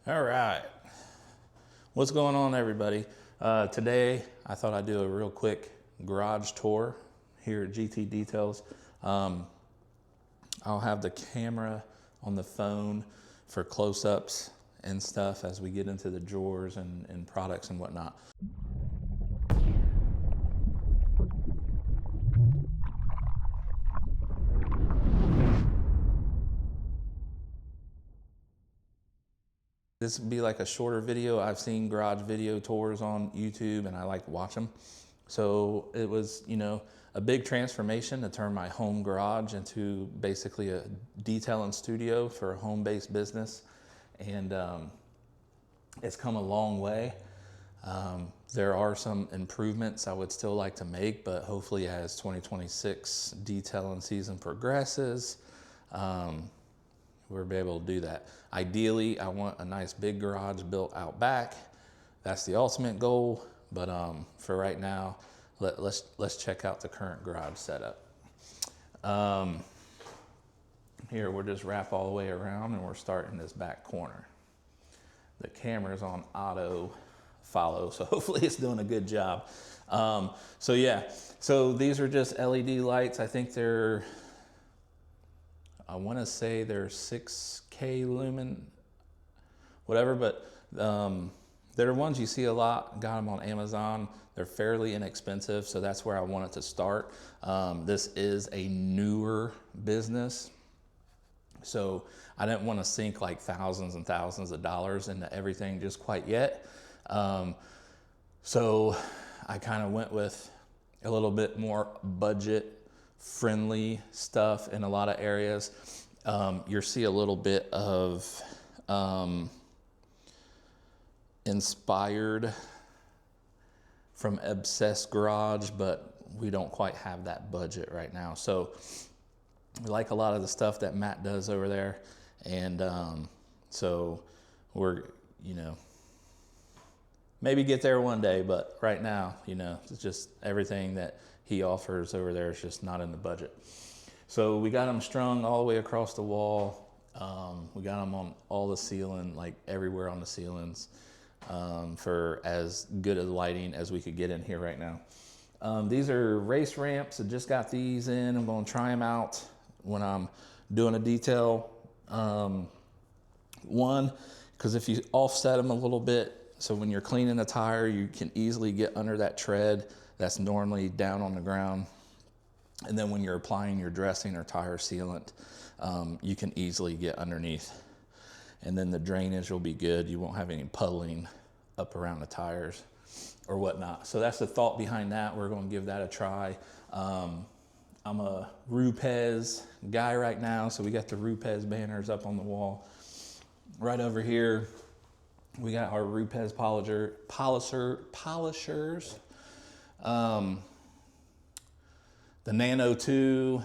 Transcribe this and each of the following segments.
All right. What's going on, everybody? Today, I thought I'd do a real quick garage tour here at GT Details. I'll have the camera on the phone for close-ups and stuff as we get into the drawers and products and whatnot. This would be like a shorter video. I've seen garage video tours on YouTube and I like to watch them. So it was, a big transformation to turn my home garage into basically a detailing studio for a home-based business. And it's come a long way. There are some improvements I would still like to make, but hopefully as 2026 detailing season progresses, we'll be able to do that. Ideally, I want a nice big garage built out back. That's the ultimate goal. But for right now, let's check out the current garage setup. Here, we'll just wrap all the way around and we're starting this back corner. The camera's on auto follow, so hopefully it's doing a good job. So these are just LED lights. I think I want to say they're 6K lumen, whatever, but they're ones you see a lot. Got them on Amazon. They're fairly inexpensive, so that's where I wanted to start. This is a newer business, so I didn't want to sink like thousands and thousands of dollars into everything just quite yet. So I kind of went with a little bit more budget friendly stuff in a lot of areas. You'll see a little bit of inspired from Obsessed Garage, but we don't quite have that budget right now. So we like a lot of the stuff that Matt does over there. And so we're, maybe get there one day, but right now, it's just everything that he offers over there is just not in the budget. So we got them strung all the way across the wall. We got them on all the ceiling, like everywhere on the ceilings, for as good a lighting as we could get in here right now. These are race ramps. I just got these in. I'm going to try them out when I'm doing a detail. One, because if you offset them a little bit, so when you're cleaning a tire, you can easily get under that tread that's normally down on the ground. And then when you're applying your dressing or tire sealant, you can easily get underneath. And then the drainage will be good. You won't have any puddling up around the tires or whatnot. So that's the thought behind that. We're going to give that a try. I'm a Rupes guy right now, so we got the Rupes banners up on the wall. Right over here, we got our Rupes polishers. The Nano 2,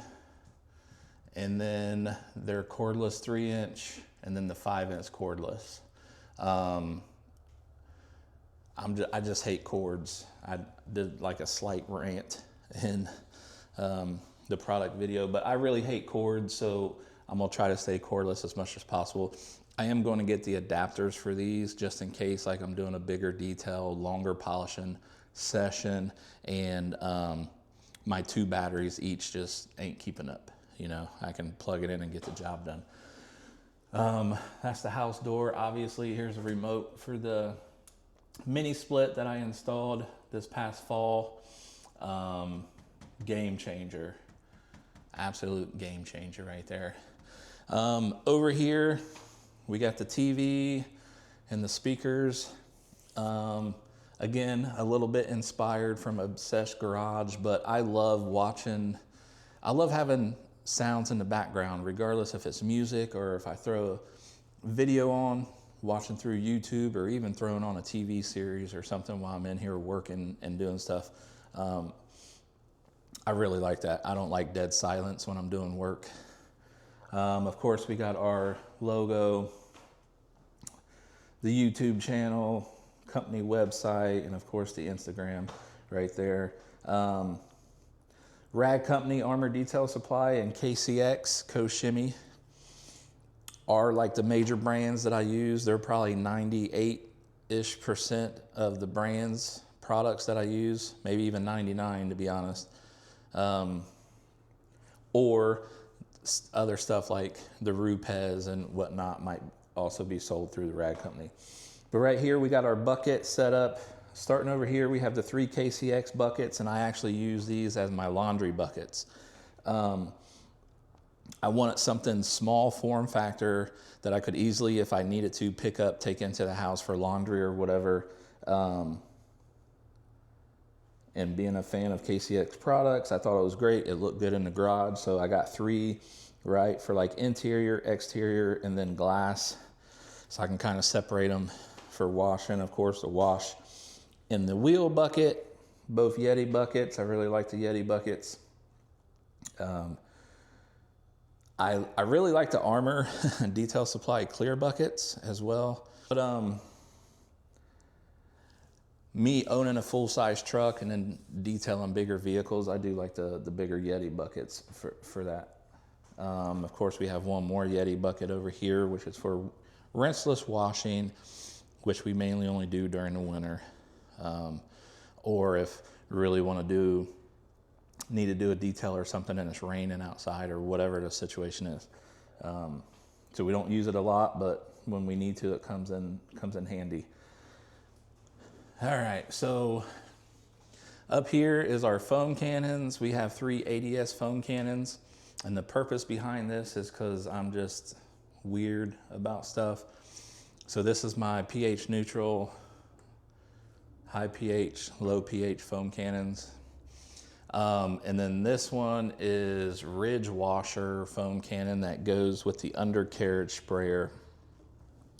and then their cordless 3-inch, and then the 5-inch cordless. I just hate cords. I did like a slight rant in the product video, but I really hate cords, so I'm gonna try to stay cordless as much as possible. I am going to get the adapters for these just in case, like I'm doing a bigger detail, longer polishing session, and my 2 batteries each just ain't keeping up. I can plug it in and get the job done. That's the house door. Obviously, here's a remote for the mini split that I installed this past fall. Game changer. Absolute game changer right there. Over here, we got the TV and the speakers. Again, a little bit inspired from Obsessed Garage, but I love having sounds in the background, regardless if it's music or if I throw a video on, watching through YouTube, or even throwing on a TV series or something while I'm in here working and doing stuff. I really like that. I don't like dead silence when I'm doing work. Of course, we got our logo, the YouTube channel, company website, and of course the Instagram right there. Rag Company, Armor Detail Supply, and KCX, Co-Shimmy. are like the major brands that I use. They're probably 98-ish% of the brands, products that I use, maybe even 99 to be honest. Or other stuff like the Rupes and whatnot might also be sold through the rag company. But right here we got our bucket set up. Starting over here, we have the 3 KCX buckets, and I actually use these as my laundry buckets. I wanted something small form factor that I could easily, if I needed to, pick up, take into the house for laundry or whatever. And being a fan of KCX products, I thought it was great. It looked good in the garage, so I got 3, right, for like interior, exterior, and then glass. So I can kind of separate them for washing, of course, the wash in the wheel bucket, both Yeti buckets. I really like the Yeti buckets. I really like the Armor Detail Supply clear buckets as well. But me owning a full-size truck and then detailing bigger vehicles, I do like the bigger Yeti buckets for that. Of course, we have one more Yeti bucket over here, which is for rinseless washing, which we mainly only do during the winter. Or if we really want to need to do a detail or something and it's raining outside or whatever the situation is. So we don't use it a lot, but when we need to, it comes in handy. All right, so up here is our foam cannons. We have 3 ADS foam cannons, and the purpose behind this is because I'm just weird about stuff. So this is my pH neutral, high pH, low pH foam cannons. And then this one is Ridge Washer foam cannon that goes with the undercarriage sprayer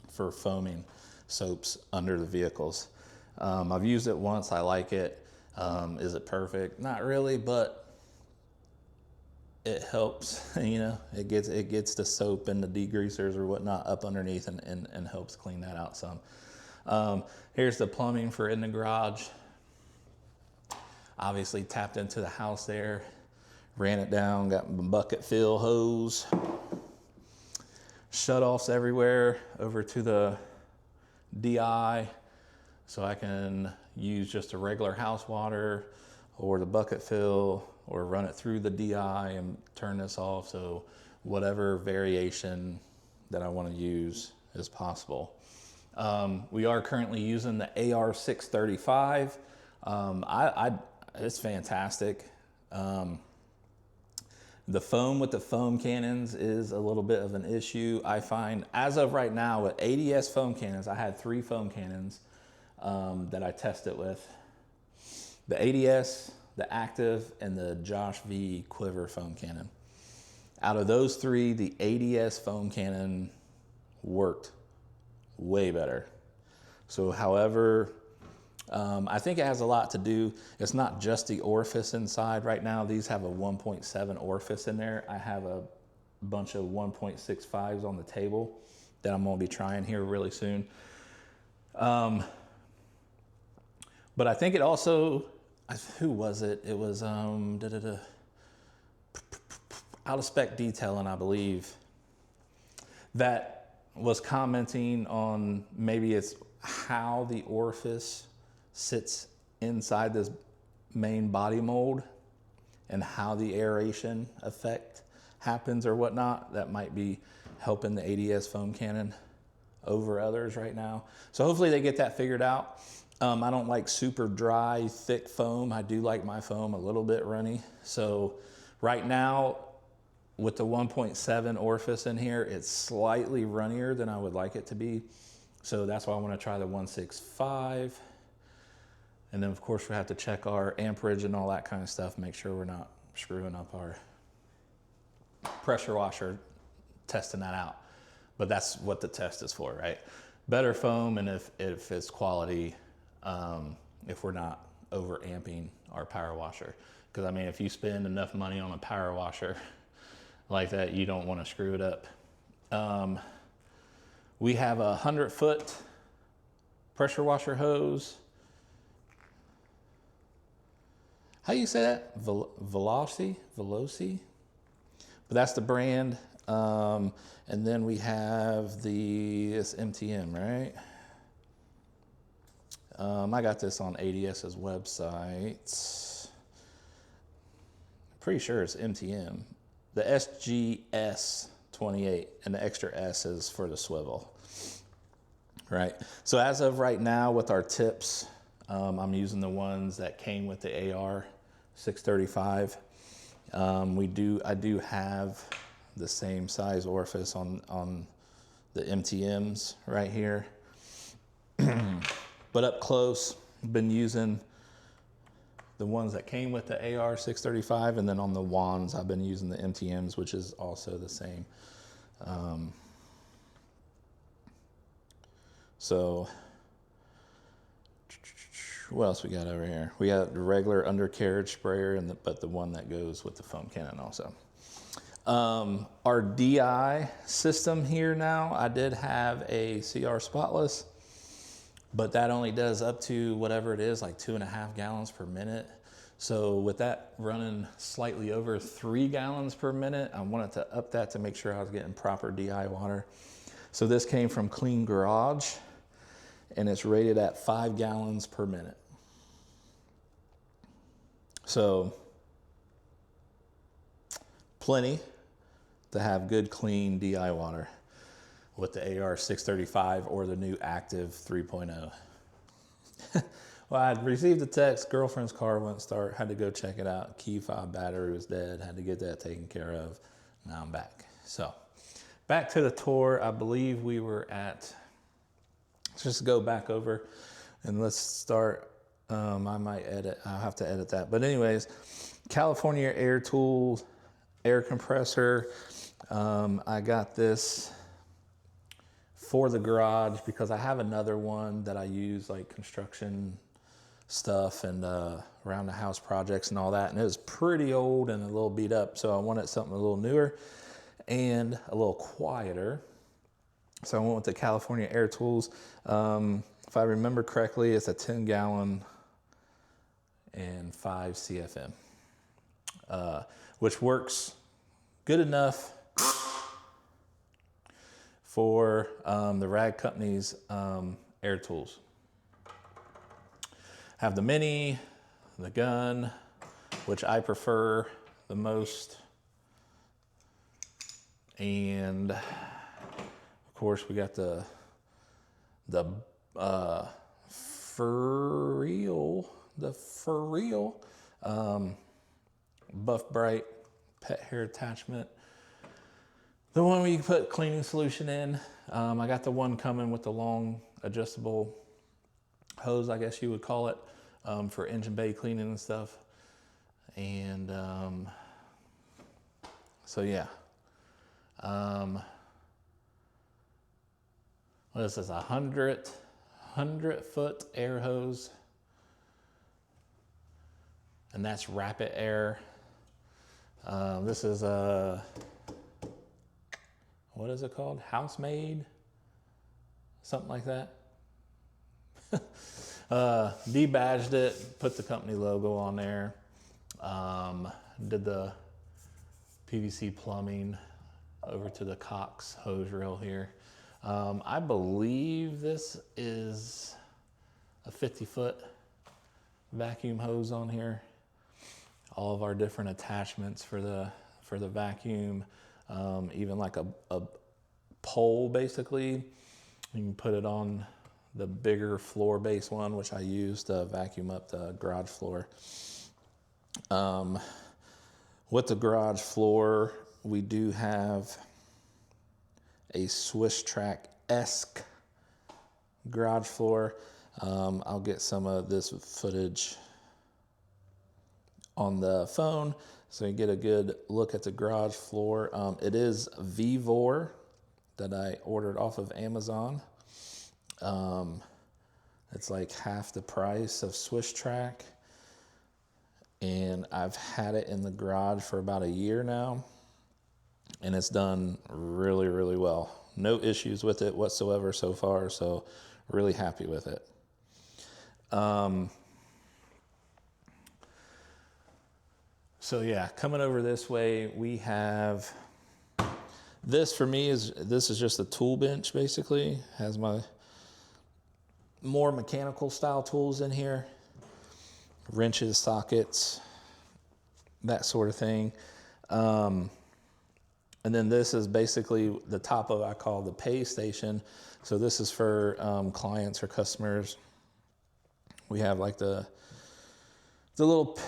for foaming soaps under the vehicles. I've used it once, I like it. Is it perfect? Not really, but it helps, you know, it gets the soap and the degreasers or whatnot up underneath and helps clean that out some. Here's the plumbing for in the garage. Obviously tapped into the house there, ran it down, got my bucket fill hose, shut-offs everywhere over to the DI, so I can use just a regular house water or the bucket fill or run it through the DI and turn this off, so whatever variation that I want to use is possible. We are currently using the AR635. It's fantastic. The foam with the foam cannons is a little bit of an issue. I find as of right now with ADS foam cannons, I had 3 foam cannons that I tested with. The ADS, the Active, and the Josh V Quiver foam cannon. Out of those 3, the ADS foam cannon worked way better. So however, I think it has a lot to do. It's not just the orifice inside right now. These have a 1.7 orifice in there. I have a bunch of 1.65s on the table that I'm gonna be trying here really soon. But I think it also, who was it? It was Out of Spec Detailing, I believe, that was commenting on maybe it's how the orifice sits inside this main body mold and how the aeration effect happens or whatnot. That might be helping the ADS foam cannon over others right now. So hopefully they get that figured out. I don't like super dry, thick foam. I do like my foam a little bit runny. So right now with the 1.7 orifice in here, it's slightly runnier than I would like it to be. So that's why I want to try the 1.65. And then of course we have to check our amperage and all that kind of stuff, make sure we're not screwing up our pressure washer, testing that out. But that's what the test is for, right? Better foam, and if it's quality, if we're not over amping our power washer. Because I mean, if you spend enough money on a power washer like that, you don't want to screw it up. We have a 100-foot pressure washer hose. How do you say that? Veloci? But that's the brand. And then we have this MTM, right? I got this on ADS's website. Pretty sure it's MTM. The SGS 28, and the extra S is for the swivel. Right. So as of right now with our tips, I'm using the ones that came with the AR 635. I do have the same size orifice on the MTMs right here. But up close, been using the ones that came with the AR 635, and then on the wands, I've been using the MTMs, which is also the same. So what else we got over here? We got the regular undercarriage sprayer, but the one that goes with the foam cannon also. Our DI system here now, I did have a CR spotless, but that only does up to whatever it is, like 2.5 gallons per minute. So with that running slightly over 3 gallons per minute, I wanted to up that to make sure I was getting proper DI water. So this came from Clean Garage, and it's rated at 5 gallons per minute. So plenty to have good, clean DI water with the AR 635 or the new Active 3.0. Well, I'd received a text, girlfriend's car wouldn't start, had to go check it out. Key fob battery was dead, had to get that taken care of. Now I'm back. So back to the tour. I believe we were at, let's just go back over and let's start. I might edit, I'll have to edit that. But anyways, California Air Tools, air compressor. I got this for the garage because I have another one that I use like construction stuff and around the house projects and all that. And it was pretty old and a little beat up. So I wanted something a little newer and a little quieter. So I went with the California Air Tools. If I remember correctly, it's a 10 gallon and 5 CFM, which works good enough for the Rag Company's air tools. Have the mini, the gun, which I prefer the most, and of course we got the for real Buff Bright pet hair attachment. The one where you put cleaning solution in. I got the one coming with the long adjustable hose, I guess you would call it, for engine bay cleaning and stuff. And so yeah. What is this, 100-foot air hose? And that's rapid air. This is a, what is it called? House-made? Something like that. Debadged it, put the company logo on there. Did the PVC plumbing over to the Cox hose reel here. I believe this is a 50-foot vacuum hose on here. All of our different attachments for the vacuum, even like a pole basically. You can put it on the bigger floor base one, which I use to vacuum up the garage floor. With the garage floor, we do have a Swiss Track-esque garage floor. I'll get some of this footage on the phone so you get a good look at the garage floor. It is VVOR that I ordered off of Amazon. It's like half the price of Swiss Track, and I've had it in the garage for about a year now, and it's done really, really well. No issues with it whatsoever so far, so really happy with it. So yeah, coming over this way, we have This for me is just a tool bench basically. Has my more mechanical style tools in here, wrenches, sockets, that sort of thing. And then this is basically the top of, I call the pay station. So this is for clients or customers. We have like the little,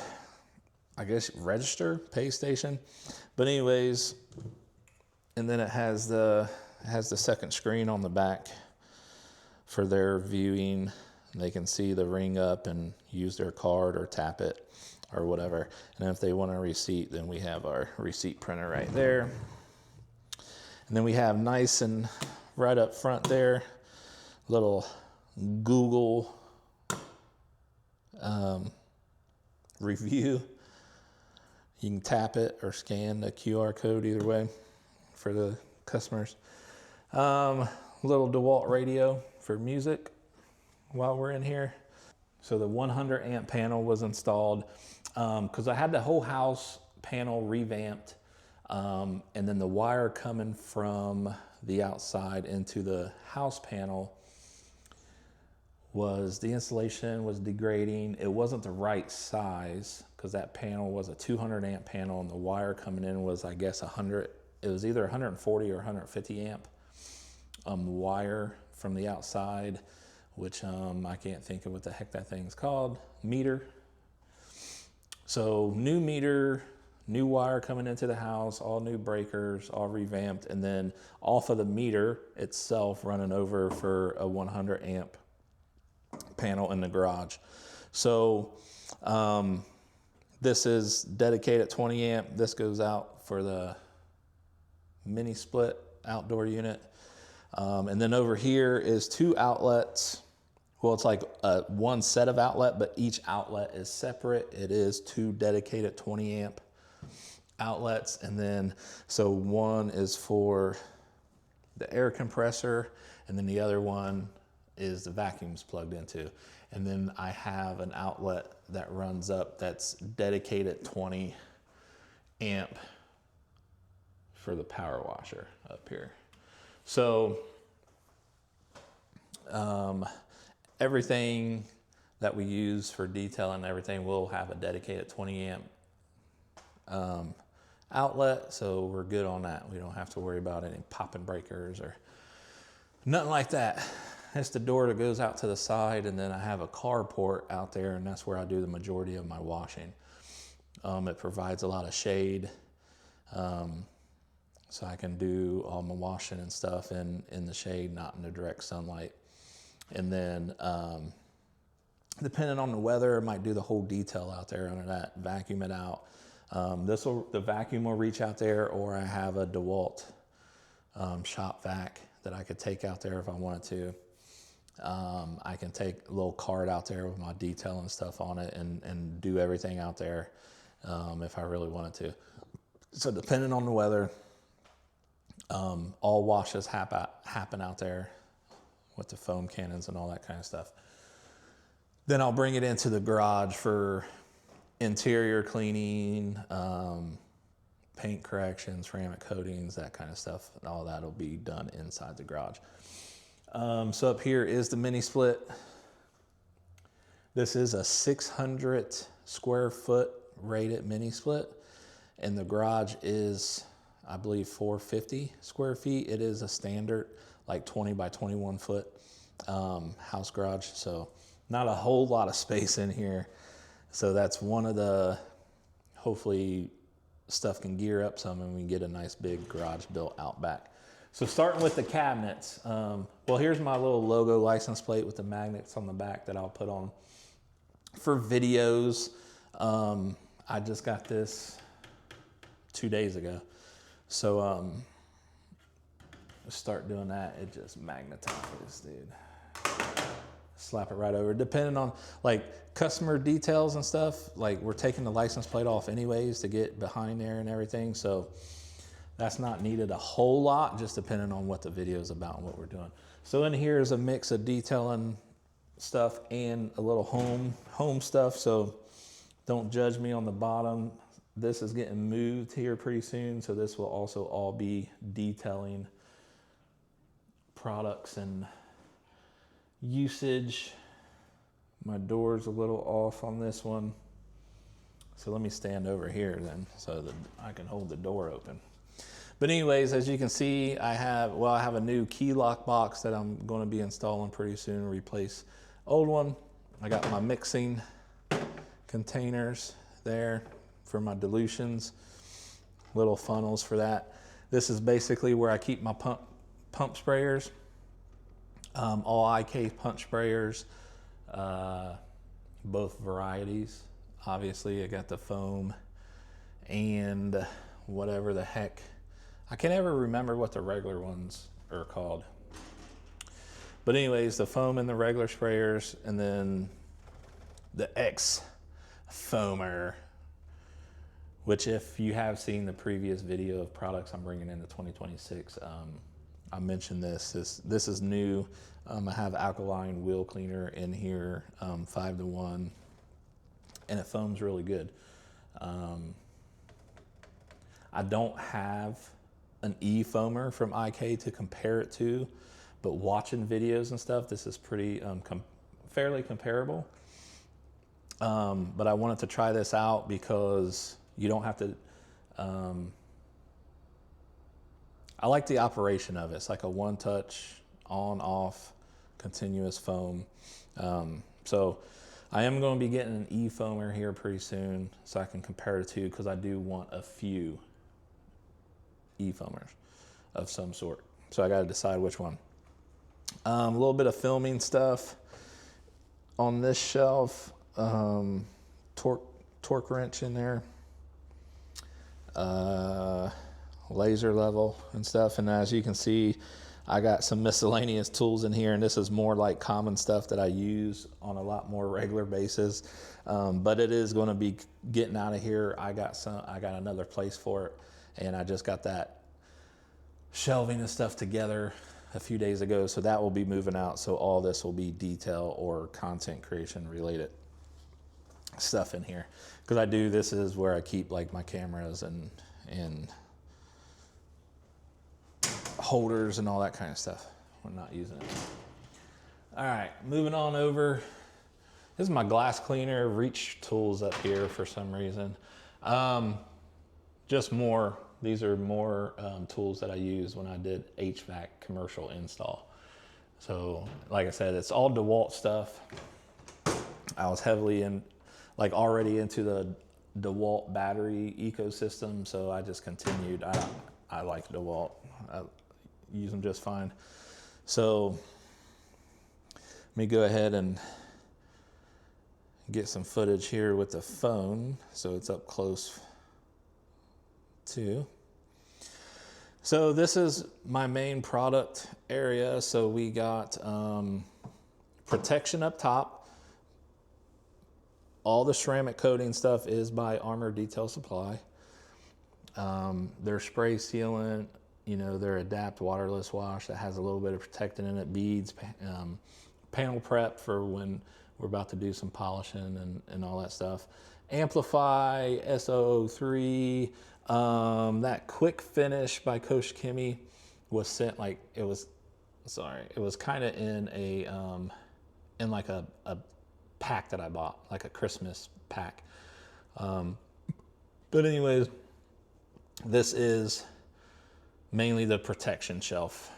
I guess, register pay station. But anyways, and then it has the second screen on the back for their viewing. They can see the ring up and use their card or tap it or whatever. And if they want a receipt, then we have our receipt printer right there. And then we have nice and right up front there, little Google review. You can tap it or scan the QR code either way for the customers. Little DeWalt radio for music while we're in here. So the 100 amp panel was installed because I had the whole house panel revamped, and then the wire coming from the outside into the house panel the installation was degrading. It wasn't the right size because that panel was a 200 amp panel and the wire coming in was, I guess, 100. It was either 140 or 150 amp wire from the outside, which I can't think of what the heck that thing's called. Meter. So new meter, new wire coming into the house, all new breakers, all revamped, and then off of the meter itself running over for a 100 amp panel in the garage. So this is dedicated 20 amp. This goes out for the mini split outdoor unit. And then over here is two outlets. Well, it's like one set of outlet, but each outlet is separate. It is two dedicated 20 amp outlets. And then, so one is for the air compressor, and then the other one is the vacuum's plugged into. And then I have an outlet that runs up that's dedicated 20 amp for the power washer up here. So everything that we use for detailing and everything will have a dedicated 20 amp outlet, so we're good on that. We don't have to worry about any popping breakers or nothing like that. It's the door that goes out to the side, and then I have a carport out there, and that's where I do the majority of my washing. It provides a lot of shade, so I can do all my washing and stuff in the shade, not in the direct sunlight. And then depending on the weather, I might do the whole detail out there under that, vacuum it out. The vacuum will reach out there, or I have a DeWalt shop vac that I could take out there if I wanted to. I can take a little cart out there with my detail and stuff on it and do everything out there if I really wanted to. So depending on the weather, all washes happen out there with the foam cannons and all that kind of stuff. Then I'll bring it into the garage for interior cleaning, paint corrections, ceramic coatings, that kind of stuff. And all that will be done inside the garage. So up here is the mini split. This is a 600 square foot rated mini split, and the garage is, I believe, 450 square feet. It is a standard like 20 by 21 foot house garage, so not a whole lot of space in here. So that's one of the, hopefully stuff can gear up some and we can get a nice big garage built out back. So starting with the cabinets, well, here's my little logo license plate with the magnets on the back that I'll put on for videos. I just got this 2 days ago. So start doing that, it just magnetizes, dude. Slap it right over. Depending on like customer details and stuff, like we're taking the license plate off anyways to get behind there and everything. So that's not needed a whole lot, just depending on what the video is about and what we're doing. So in here is a mix of detailing stuff and a little home stuff. So don't judge me on the bottom. This is getting moved here pretty soon, so this will also all be detailing products and usage. My door's a little off on this one, so let me stand over here then so that I can hold the door open. But anyways, as you can see, I have a new key lock box that I'm going to be installing pretty soon, replace old one. I got my mixing containers there for my dilutions, little funnels for that. This is basically where I keep my pump sprayers, all IK pump sprayers, both varieties. Obviously, I got the foam and whatever the heck. I can never remember what the regular ones are called. But anyways, the foam and the regular sprayers, and then the X foamer, which if you have seen the previous video of products I'm bringing into 2026, I mentioned this is new. I have alkaline wheel cleaner in here, 5-to-1, and it foams really good. I don't have an E-foamer from IK to compare it to, but watching videos and stuff, this is pretty fairly comparable. But I wanted to try this out because you don't have to, I like the operation of it. It's like a one-touch, on-off, continuous foam. So I am going to be getting an E-foamer here pretty soon so I can compare the two, because I do want a few E-foamers of some sort. So I got to decide which one. A little bit of filming stuff on this shelf. Torque wrench in there. Laser level and stuff. And as you can see, I got some miscellaneous tools in here, and this is more like common stuff that I use on a lot more regular basis. But it is going to be getting out of here. I got another place for it, and I just got that shelving and stuff together a few days ago, so that will be moving out. So all this will be detail or content creation related stuff in here, because this is where I keep like my cameras and holders and all that kind of stuff when not using it. All right, moving on over. This is my glass cleaner, reach tools up here for some reason. These are more tools that I use when I did HVAC commercial install. So like I said, it's all DeWalt stuff. I was heavily already into the DeWalt battery ecosystem, so I just continued. I like DeWalt. I use them just fine. So let me go ahead and get some footage here with the phone, so it's up close too. So this is my main product area. So we got protection up top. All the ceramic coating stuff is by Armor Detail Supply. Their spray sealant, their Adapt waterless wash that has a little bit of protectant in it, beads, panel prep for when we're about to do some polishing and all that stuff. Amplify, S003, that Quick Finish by Coach Kimmy was sent it was kind of in a pack that I bought, like a Christmas pack. But anyways, this is mainly the protection shelf.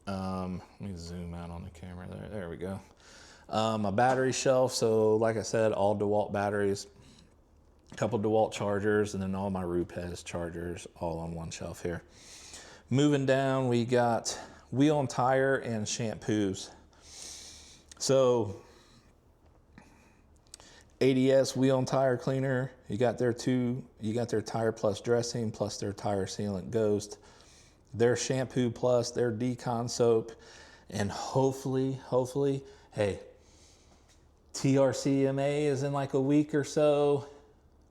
Let me zoom out on the camera there. There we go. A battery shelf. So like I said, all DeWalt batteries, a couple DeWalt chargers, and then all my Rupes chargers all on one shelf here. Moving down, we got wheel and tire and shampoos. So ADS wheel and tire cleaner, you got their tire plus dressing plus their tire sealant Ghost, their shampoo plus their decon soap, and hopefully, hey, TRCMA is in like a week or so.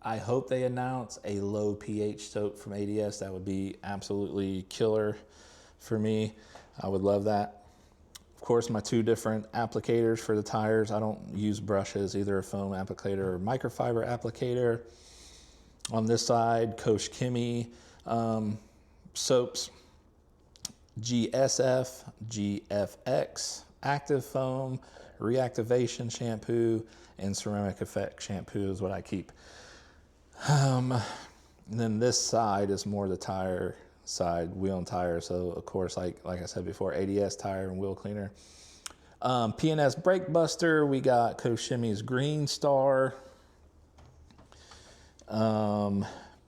I hope they announce a low pH soap from ADS. That would be absolutely killer for me. I would love that. Of course, my two different applicators for the tires. I don't use brushes, either a foam applicator or microfiber applicator. On this side, Coach Kimmy soaps, GSF, GFX, Active Foam, Reactivation Shampoo, and Ceramic Effect Shampoo is what I keep. And then this side is more the tire side, wheel and tire. So of course, like I said before, ADS tire and wheel cleaner. P&S Brake Buster, we got Coach Shimmy's Green Star.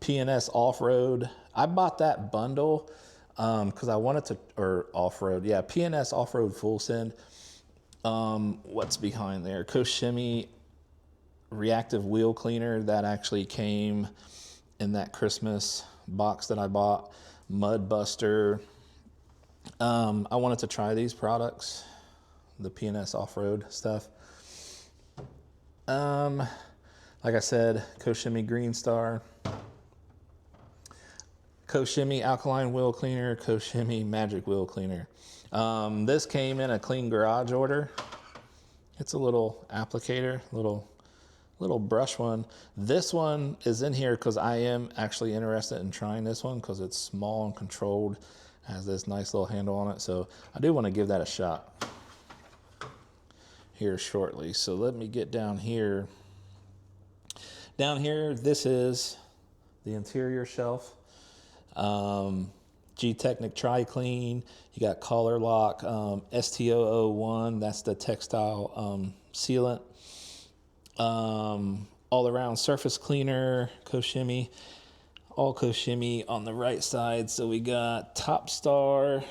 P&S Off-Road, I bought that bundle because I wanted to, or off-road, yeah, P&S Off-Road Full Send. What's behind there? Coach Shimmy Reactive Wheel Cleaner, that actually came in that Christmas box that I bought. Mud Buster. I wanted to try these products, the P&S Off-Road stuff. Like I said, Coach Shimmy Green Star, Coach Shimmy Alkaline Wheel Cleaner, Coach Shimmy Magic Wheel Cleaner. This came in a clean garage order. It's a little applicator, little brush one. This one is in here because I am actually interested in trying this one because it's small and controlled. It has this nice little handle on it. So I do want to give that a shot here shortly. So let me get down here. Down here, this is the interior shelf. G-Technic Tri-Clean. You got Collar Lock, ST001. That's the textile sealant. All around surface cleaner, Coach Shimmy. All Coach Shimmy on the right side. So we got Top Star,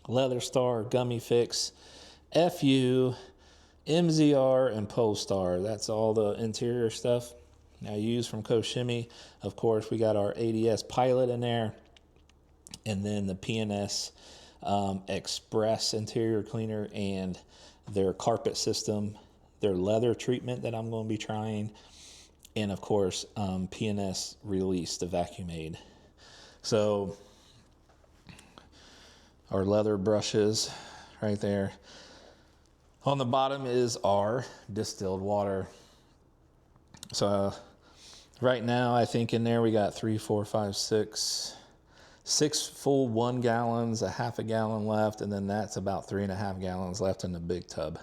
Leather Star, Gummy Fix, FU, MZR, and Polestar. That's all the interior stuff I use from Coach Shimmy. Of course, we got our ADS Pilot in there, and then the P&S Express interior cleaner and their carpet system, their leather treatment that I'm going to be trying, and of course, P&S Release, the vacuum aid. So our leather brushes right there. On the bottom is our distilled water. So right now, I think in there we got 6 full 1 gallons, a half a gallon left, and then that's about 3.5 gallons left in the big tub.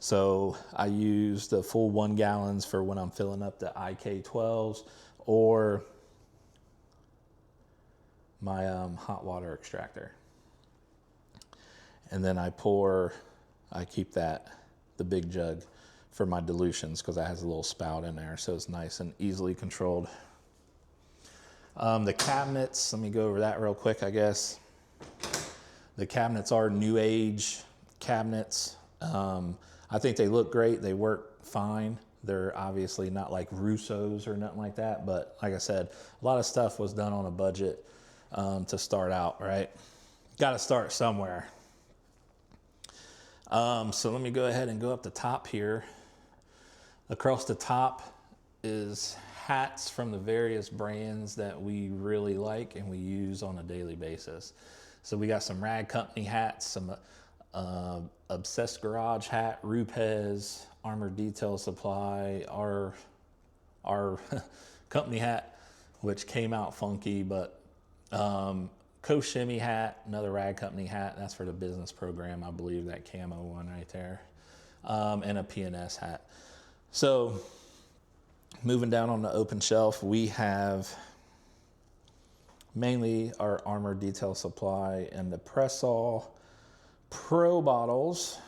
So I use the full 1 gallons for when I'm filling up the IK12s or my hot water extractor. And then I keep the big jug for my dilutions because that has a little spout in there, so it's nice and easily controlled. The cabinets, let me go over that real quick, I guess. The cabinets are new age cabinets. I think they look great. They work fine. They're obviously not like Russo's or nothing like that, but like I said, a lot of stuff was done on a budget to start out, right? Got to start somewhere. So let me go ahead and go up the top here. Across the top is hats from the various brands that we really like and we use on a daily basis. So we got some Rag Company hats, some Obsessed Garage hat, Rupes, Armored Detail Supply, our company hat, which came out funky, but Coach Shimmy hat, another Rag Company hat. That's for the business program, I believe, that camo one right there. And a P&S hat. So moving down on the open shelf, we have mainly our Armored Detail Supply and the Press-All Pro bottles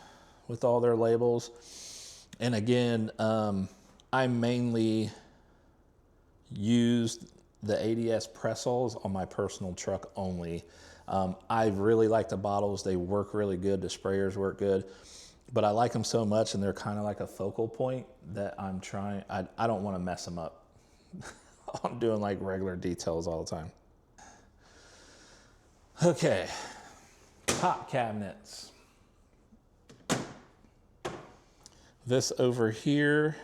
with all their labels. And again, I mainly used the ADS Press-Alls on my personal truck only. I really like the bottles. They work really good. The sprayers work good. But I like them so much, and they're kind of like a focal point that I'm trying. I don't want to mess them up. I'm doing like regular details all the time. Okay, top cabinets. This over here,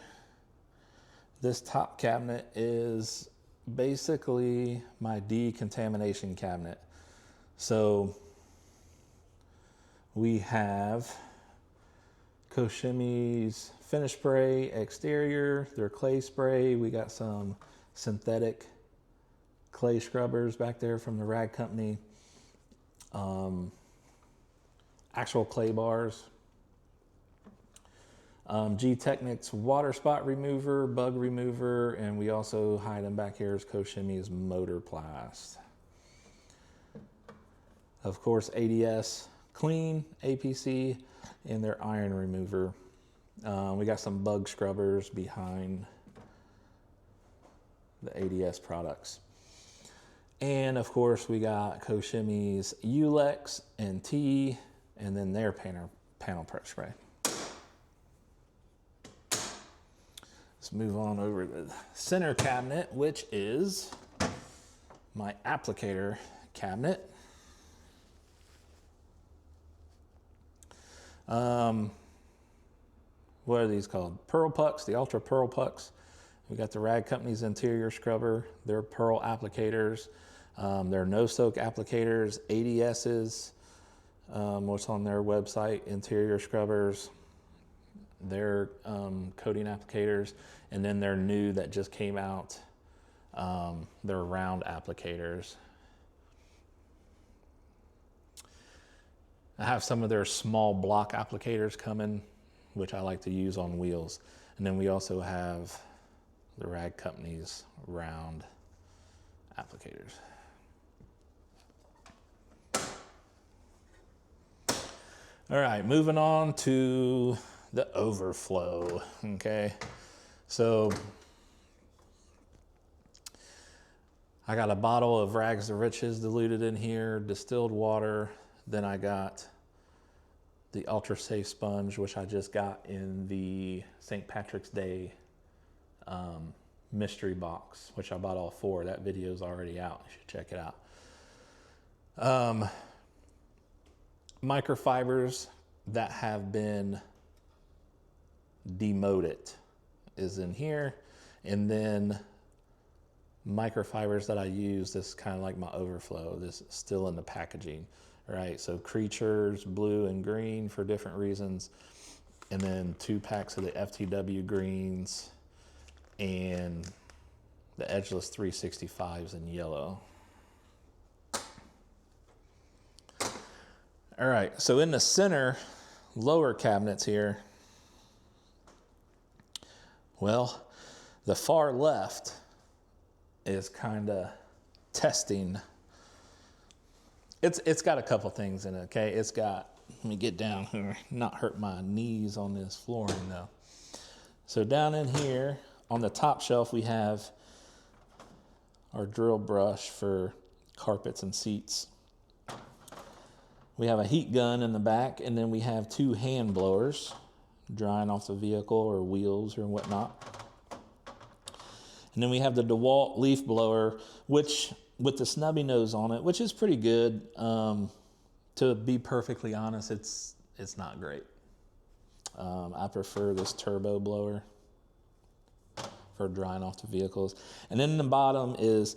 this top cabinet is basically my decontamination cabinet. So we have Koshimi's finish spray exterior, their clay spray. We got some synthetic clay scrubbers back there from the rag company. Actual clay bars. G-Technic's water spot remover, bug remover, and we also hide them back here as Koshimi's motor plast. Of course, ADS Clean, APC, and their iron remover. We got some bug scrubbers behind the ADS products. And of course, we got Koshimi's Ulex and T, and then their panel prep spray. Let's move on over to the center cabinet, which is my applicator cabinet. What are these called? Pearl pucks, the Ultra Pearl pucks. We got the Rag Company's interior scrubber, their Pearl applicators, their no-soak applicators, ADS's, what's on their website, interior scrubbers, their coating applicators, and then their new that just came out, their round applicators. I have some of their small block applicators coming, which I like to use on wheels. And then we also have the Rag Company's round applicators. All right, moving on to the overflow, okay? So I got a bottle of Rags to Riches diluted in here, distilled water. Then I got the Ultra Safe sponge, which I just got in the St. Patrick's Day mystery box, which I bought all 4. That video's already out. You should check it out. Microfibers that have been demoted is in here. And then microfibers that I use, this is kind of like my overflow. This is still in the packaging. Right, so creatures, blue and green for different reasons. And then 2 packs of the FTW greens and the Edgeless 365s in yellow. All right, so in the center lower cabinets here, well, the far left is kind of testing. It's got a couple things in it, okay? It's got, let me get down here, not hurt my knees on this flooring though. So down in here, on the top shelf, we have our drill brush for carpets and seats. We have a heat gun in the back, and then we have 2 hand blowers, drying off the vehicle or wheels or whatnot. And then we have the DeWalt leaf blower, which with the snubby nose on it, which is pretty good. To be perfectly honest, it's not great. I prefer this turbo blower for drying off the vehicles. And then in the bottom is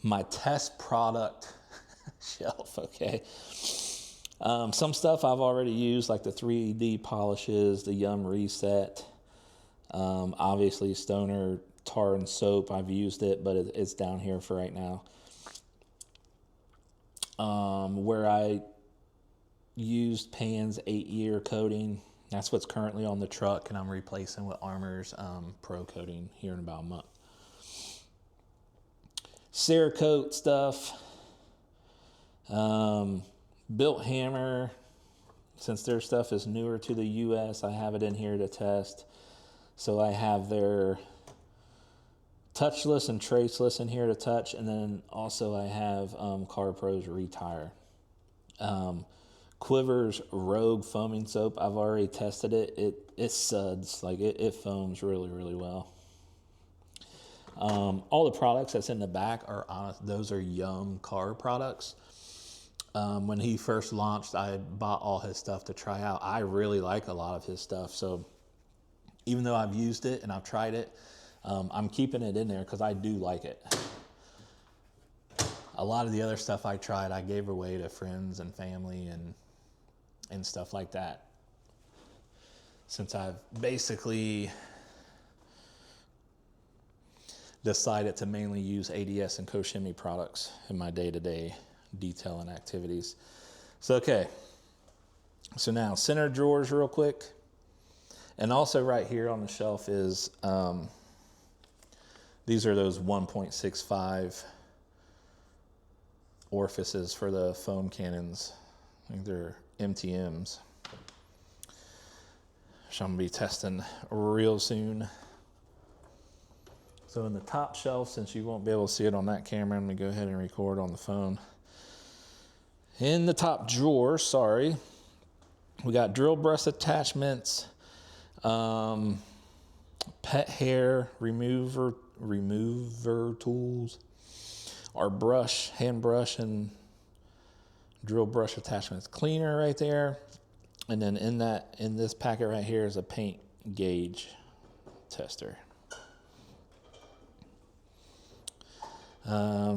my test product shelf, okay? Some stuff I've already used, like the 3D polishes, the Yum Reset, obviously Stoner tar and soap. I've used it, but it's down here for right now. Where I used Pan's 8-year coating, that's what's currently on the truck, and I'm replacing with Armor's Pro coating here in about a month. Cerakote stuff, Built Hammer. Since their stuff is newer to the US, I have it in here to test. So I have their touchless and traceless in here to touch, and then also I have CarPro's Retire. Quiver's Rogue foaming soap, I've already tested it. It suds, like it foams really, really well. All the products that's in the back are honest, those are Yum car products. When he first launched, I bought all his stuff to try out. I really like a lot of his stuff, so even though I've used it and I've tried it, I'm keeping it in there because I do like it. A lot of the other stuff I tried, I gave away to friends and family, and and stuff like that. Since I've basically decided to mainly use ADS and Koshimi products in my day-to-day detailing activities. So, okay. So now center drawers real quick. And also right here on the shelf is, these are those 1.65 orifices for the foam cannons. I think they're MTMs. Which I'm gonna be testing real soon. So in the top shelf, since you won't be able to see it on that camera, I'm gonna go ahead and record on the phone. In the top drawer, sorry, we got drill brush attachments, pet hair remover tools, our brush, hand brush, and drill brush attachments cleaner right there. And then in this packet right here is a paint gauge tester.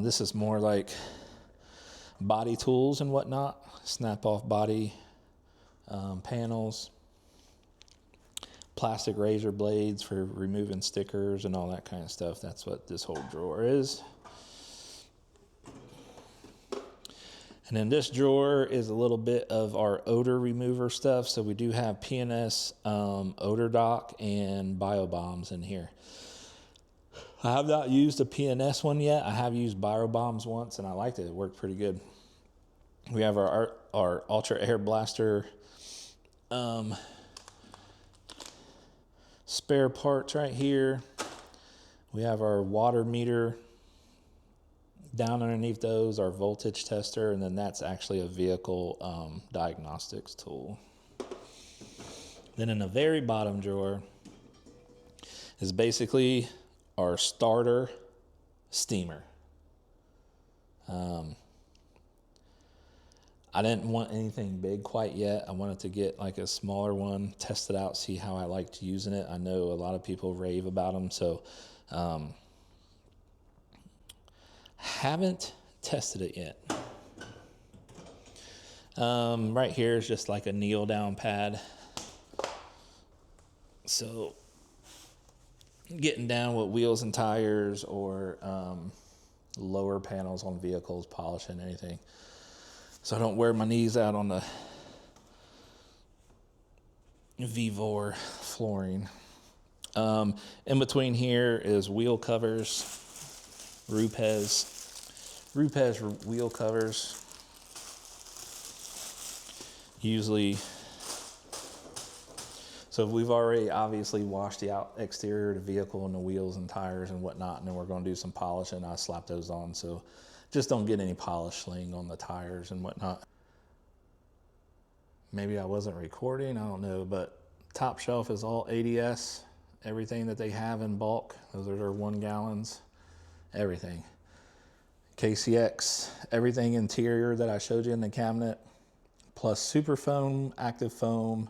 This is more like body tools and whatnot, snap off body panels, plastic razor blades for removing stickers and all that kind of stuff. That's what this whole drawer is. And then this drawer is a little bit of our odor remover stuff. So we do have PNS, odor dock, and BioBombs in here. I have not used a PNS one yet. I have used BioBombs once and I liked it. It worked pretty good. We have our Ultra Air Blaster spare parts right here. We have our water meter. Down underneath those, our voltage tester, and then that's actually a vehicle diagnostics tool. Then in the very bottom drawer is basically our starter steamer. I didn't want anything big quite yet. I wanted to get like a smaller one, test it out, see how I liked using it. I know a lot of people rave about them, so haven't tested it yet. Right here is just like a kneel down pad. So getting down with wheels and tires or lower panels on vehicles, polishing anything. So I don't wear my knees out on the Vevor flooring. In between here is wheel covers, Rupes wheel covers. Usually, so we've already obviously washed the exterior of the vehicle and the wheels and tires and whatnot, and then we're going to do some polishing. I slap those on, so just don't get any polishing on the tires and whatnot. Maybe I wasn't recording, I don't know, but top shelf is all ADS. Everything that they have in bulk, those are their 1 gallons, everything. KCX, everything interior that I showed you in the cabinet, plus super foam, active foam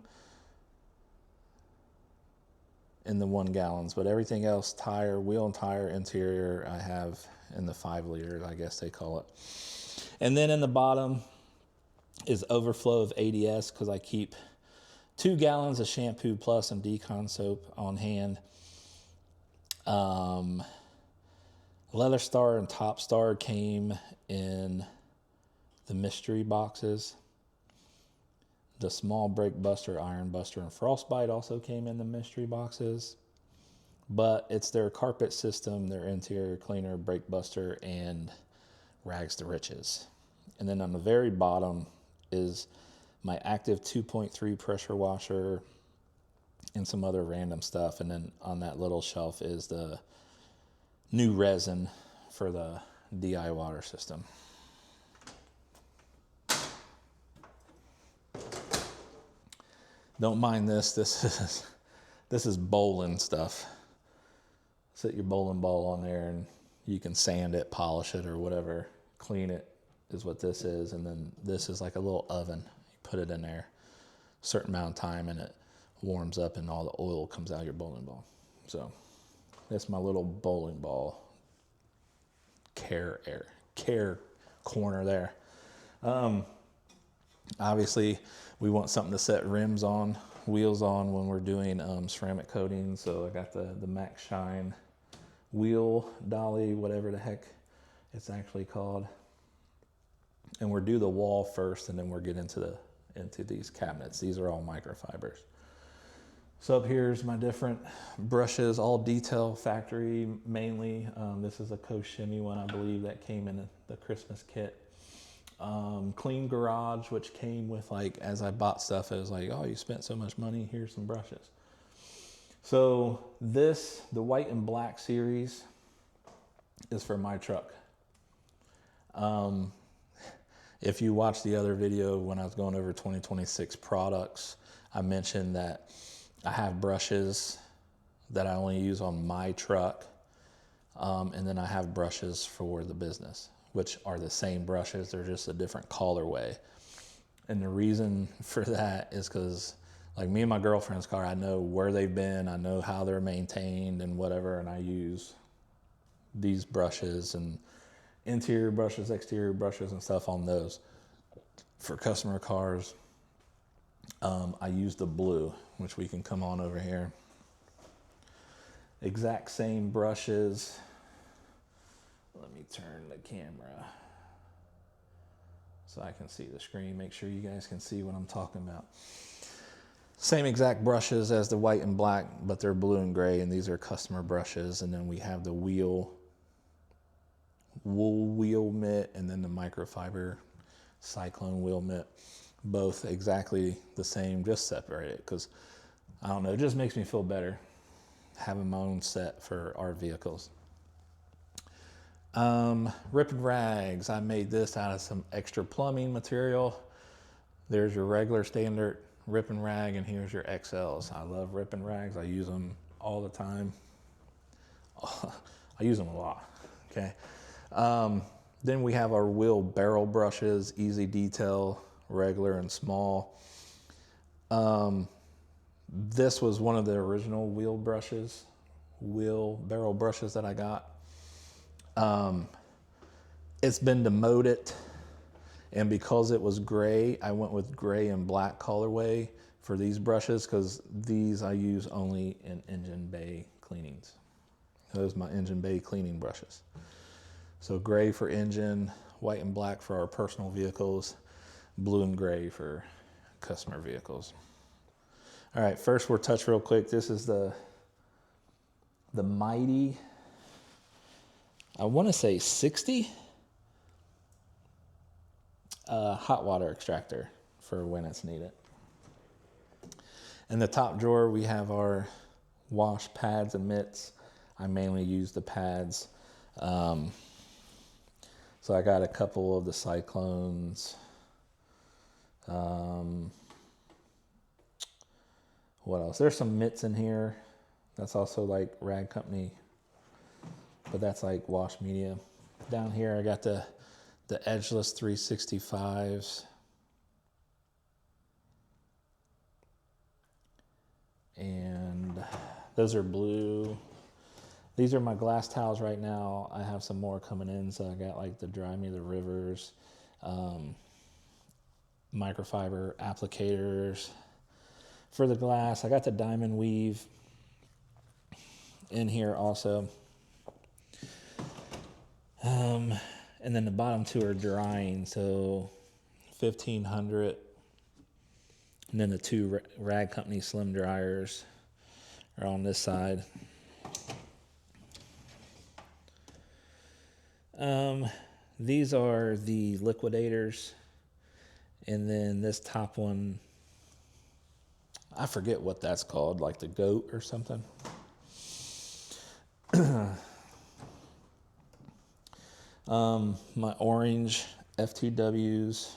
in the 1 gallons, but everything else, tire, wheel and tire, interior, I have in the 5 liter, I guess they call it. And then in the bottom is overflow of ADS, because I keep 2 gallons of shampoo plus and decon soap on hand. Leather Star and Top Star came in the mystery boxes. The small Brake Buster, Iron Buster, and Frostbite also came in the mystery boxes. But it's their carpet system, their interior cleaner, Brake Buster, and Rags to Riches. And then on the very bottom is my active 2.3 pressure washer and some other random stuff. And then on that little shelf is the new resin for the DI water system. Don't mind this. This is bowling stuff. Set your bowling ball on there and you can sand it, polish it, or whatever. Clean it is what this is. And then this is like a little oven. You put it in there a certain amount of time and it warms up and all the oil comes out of your bowling ball. So that's my little bowling ball care corner there. Obviously, we want something to set rims on, wheels on when we're doing ceramic coating. So I got the Max Shine wheel dolly, whatever the heck it's actually called. And we'll do the wall first, and then we'll get into these cabinets. These are all microfibers. So up here's my different brushes, all detail factory mainly. This is a Koshimi one, I believe, that came in the Christmas kit. Clean Garage, which came with, like, as I bought stuff, it was like, oh, you spent so much money, here's some brushes. So this, the white and black series, is for my truck. If you watched the other video when I was going over 2026 products, I mentioned that I have brushes that I only use on my truck, and then I have brushes for the business, which are the same brushes, they're just a different colorway. And the reason for that is because, like, me and my girlfriend's car, I know where they've been, I know how they're maintained and whatever, and I use these brushes and interior brushes, exterior brushes and stuff on those. For customer cars, I use the blue, which we can come on over here. Exact same brushes. Let me turn the camera so I can see the screen, make sure you guys can see what I'm talking about. Same exact brushes as the white and black, but they're blue and gray, and these are customer brushes. And then we have the wool wheel mitt, and then the microfiber cyclone wheel mitt, both exactly the same, just separated, because I don't know, it just makes me feel better having my own set for our vehicles. Rip and rags, I made this out of some extra plumbing material. There's your regular standard rip and rag, and here's your XLs. I love rip and rags, I use them all the time. I use them a lot, okay? Then we have our wheel barrel brushes, easy detail, regular and small. This was one of the original wheel barrel brushes that I got. It's been demoted, and because it was gray, I went with gray and black colorway for these brushes, because these I use only in engine bay cleanings. Those are my engine bay cleaning brushes. So gray for engine, white and black for our personal vehicles, blue and gray for customer vehicles. All right, first we'll touch real quick. This is the Mighty, I want to say 60 hot water extractor for when it's needed. In the top drawer, we have our wash pads and mitts. I mainly use the pads. So I got a couple of the Cyclones. What else? There's some mitts in here. That's also like Rag Company, but that's like wash media. Down here I got the edgeless 365s. And those are blue. These are my glass towels right now. I have some more coming in, so I got like the Dry Me the Rivers, microfiber applicators. For the glass, I got the diamond weave in here also. And then the bottom two are drying, so 1500. And then the two Rag Company slim dryers are on this side. These are the liquidators, and then this top one, I forget what that's called, like the goat or something. My orange F2Ws,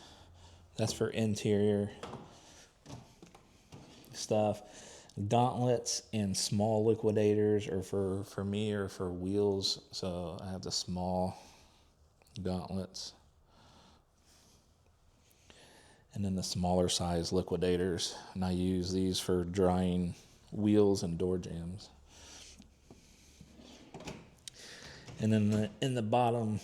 that's for interior stuff. Gauntlets and small liquidators are for me or for wheels, so I have the small gauntlets. And then the smaller size liquidators, and I use these for drying wheels and door jambs. And then in the bottom,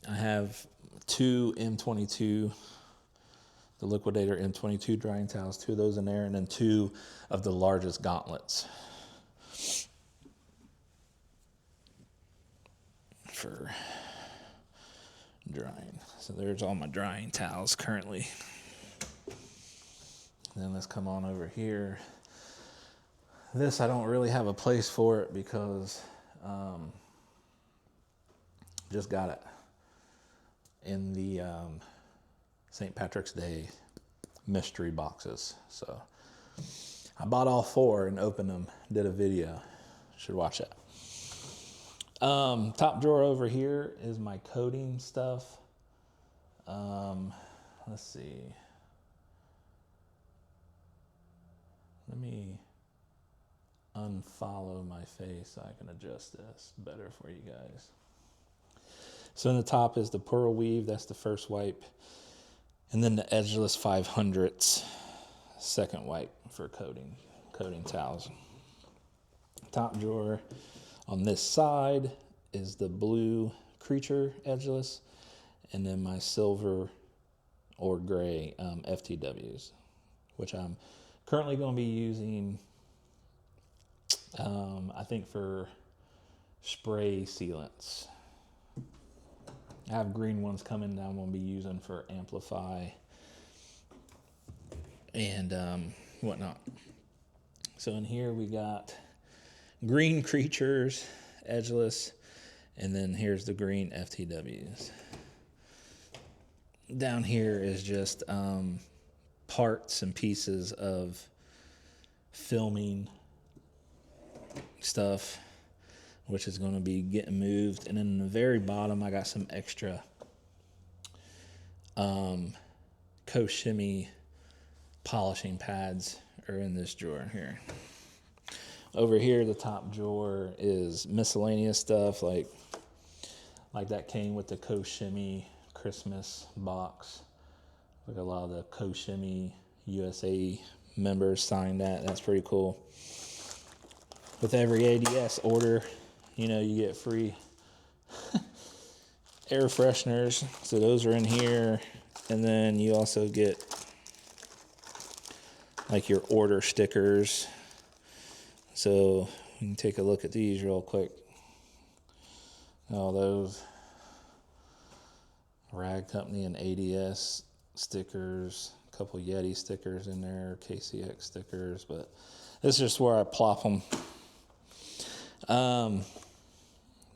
I have two M22 the Liquidator M22 drying towels, 2 of those in there, and then 2 of the largest gauntlets for drying. So there's all my drying towels currently. Then let's come on over here. This, I don't really have a place for it because just got it in the St. Patrick's Day mystery boxes. So I bought all 4 and opened them, did a video. Should watch that. Top drawer over here is my coating stuff. Let's see. Let me unfollow my face so I can adjust this better for you guys. So in the top is the Pearl Weave, that's the first wipe. And then the Edgeless 500s, second wipe for coating towels. Top drawer on this side is the blue Creature Edgeless, and then my silver or gray FTWs, which I'm currently going to be using, I think, for spray sealants. I have green ones coming that I'm going to be using for amplify and whatnot. So in here we got green Creatures, Edgeless, and then here's the green FTWs. Down here is just parts and pieces of filming stuff, which is going to be getting moved. And then in the very bottom, I got some extra Koshimi polishing pads are in this drawer here. Over here, the top drawer is miscellaneous stuff like that came with the Koshimi Christmas box. Like a lot of the Koshimi USA members signed that. That's pretty cool. With every ADS order, you know, you get free air fresheners. So those are in here. And then you also get like your order stickers. So you can take a look at these real quick. All those Rag Company and ADS stickers, a couple Yeti stickers in there, KCX stickers, but this is just where I plop them.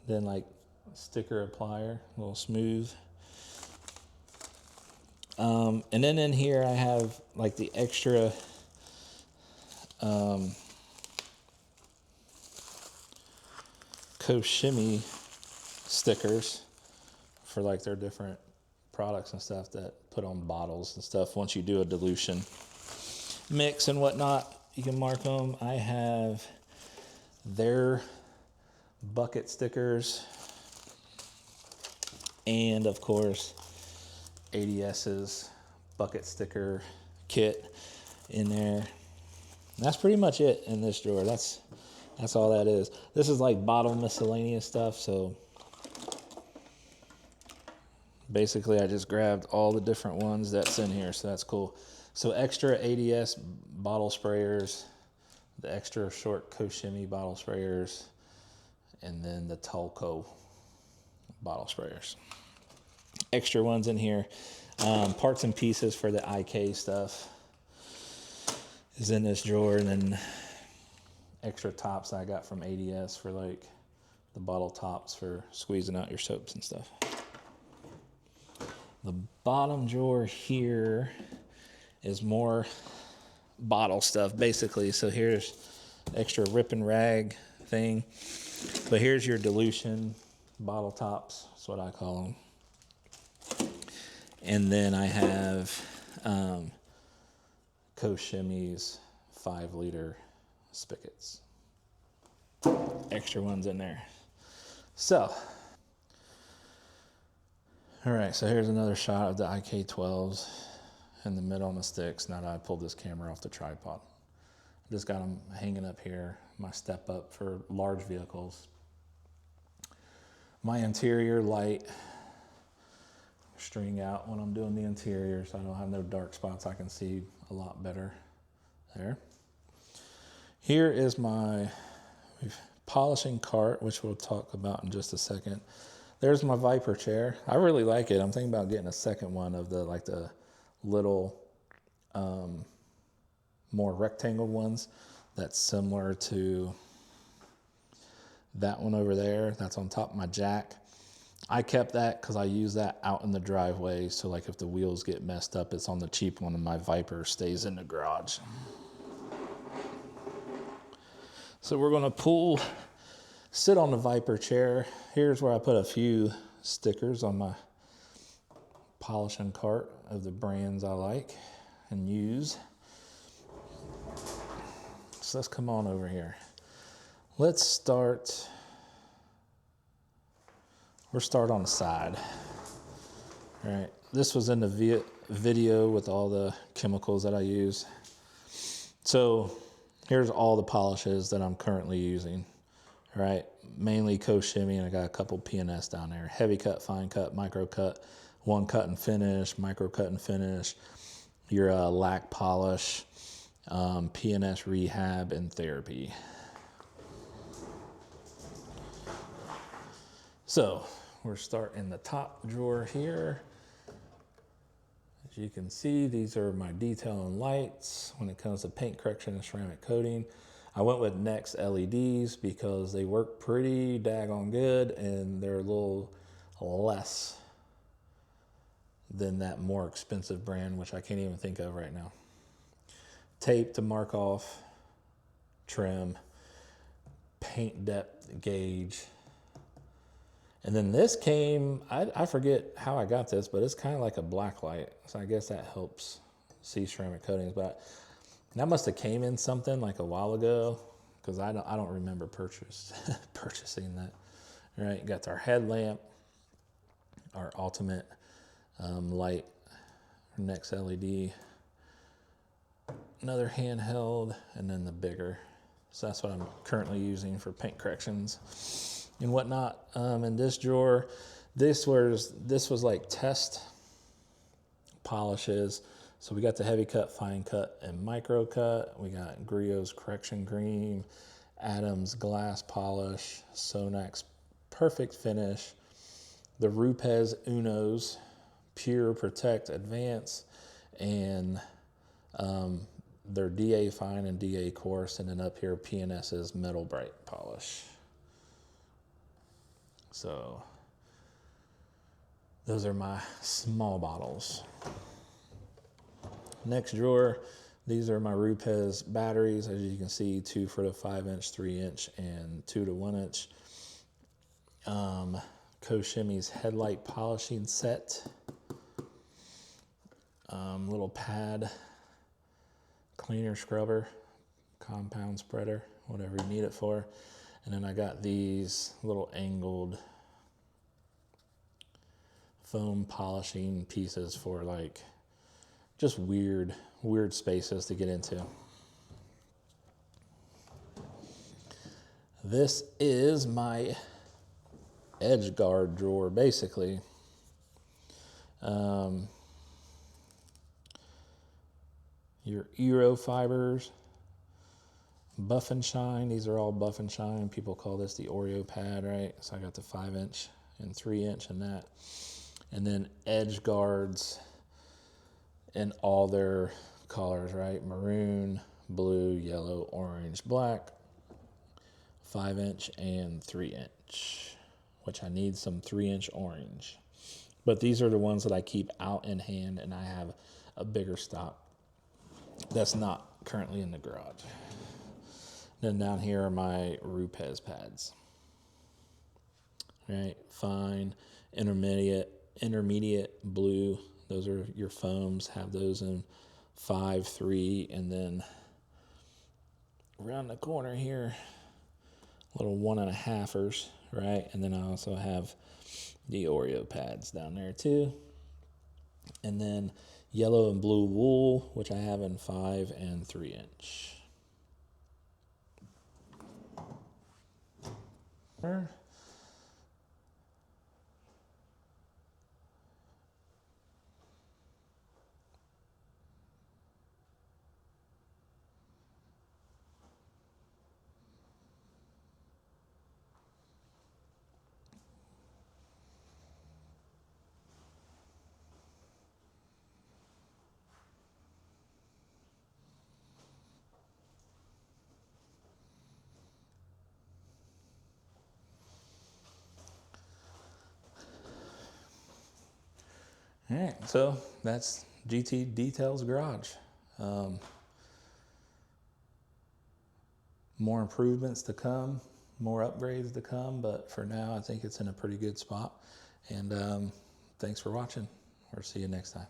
Then like sticker applier, a little smooth. And then in here I have like the extra Koshimi stickers for like their different products and stuff that put on bottles and stuff. Once you do a dilution mix and whatnot, you can mark them. I have their bucket stickers and of course ADS's bucket sticker kit in there. And that's pretty much it in this drawer. That's all that is. This is like bottle miscellaneous stuff, so basically I just grabbed all the different ones that's in here, so that's cool. So extra ADS bottle sprayers, the extra short Koshimi bottle sprayers, and then the Talco bottle sprayers. Extra ones in here. Parts and pieces for the IK stuff is in this drawer, and then extra tops I got from ADS for like the bottle tops for squeezing out your soaps and stuff. The bottom drawer here is more bottle stuff basically. So here's extra rip and rag thing, but here's your dilution bottle tops, that's what I call them. And then I have Koshimi's 5-liter spigots. Extra ones in there. So, all right, so here's another shot of the IK12s in the middle on the sticks. Now that I pulled this camera off the tripod. Just got them hanging up here, my step up for large vehicles. My interior light string out when I'm doing the interior, so I don't have no dark spots. I can see a lot better there. Here is my polishing cart, which we'll talk about in just a second. There's my Viper chair. I really like it. I'm thinking about getting a second one of the little more rectangled ones that's similar to that one over there. That's on top of my jack. I kept that because I use that out in the driveway. So like if the wheels get messed up, it's on the cheap one and my Viper stays in the garage. So we're gonna sit on the Viper chair. Here's where I put a few stickers on my polishing cart of the brands I like and use. So let's come on over here. We'll start on the side. All right, this was in the video with all the chemicals that I use. So here's all the polishes that I'm currently using. All right, mainly Co-Shimmy, and I got a couple PNS down there. Heavy cut, fine cut, micro cut, one cut and finish, micro cut and finish, your lac polish, PNS rehab, and therapy. So we're starting the top drawer here. As you can see, these are my detail and lights when it comes to paint correction and ceramic coating. I went with Next LEDs because they work pretty daggone good and they're a little less than that more expensive brand, which I can't even think of right now. Tape to mark off, trim, paint depth gauge. And then this came, I forget how I got this, but it's kind of like a black light. So I guess that helps see ceramic coatings. But that must have came in something like a while ago because I don't remember purchasing that. All right, got our headlamp, our ultimate light, Next LED, another handheld, and then the bigger. So that's what I'm currently using for paint corrections and whatnot. In this drawer, this was like test polishes. So we got the heavy cut, fine cut, and micro cut. We got Griot's correction cream, Adams glass polish, Sonac's perfect finish, the Rupes Unos pure protect advance, and their DA fine and DA coarse, and then up here PNS's metal bright polish. So those are my small bottles. Next drawer, these are my Rupes batteries. As you can see, 2 for the 5-inch, 3-inch, and 2 to 1-inch. Co-Shimmy's headlight polishing set. Little pad, cleaner scrubber, compound spreader, whatever you need it for. And then I got these little angled foam polishing pieces for like just weird spaces to get into. This is my edge guard drawer, basically. Your Eero fibers, Buff and Shine. These are all Buff and Shine. People call this the Oreo pad, right? So I got the 5-inch and 3-inch in that. And then edge guards in all their colors, right? Maroon, blue, yellow, orange, black, 5-inch and 3-inch, which I need some 3-inch orange. But these are the ones that I keep out in hand, and I have a bigger stock that's not currently in the garage. Then down here are my Rupes pads. Right, fine, intermediate, blue. Those are your foams. Have those in 5, 3, and then around the corner here, little 1.5ers, right? And then I also have the Oreo pads down there too. And then yellow and blue wool, which I have in 5 and 3-inch. All right, so that's GT Details Garage. More improvements to come, more upgrades to come, but for now I think it's in a pretty good spot. And thanks for watching. We'll see you next time.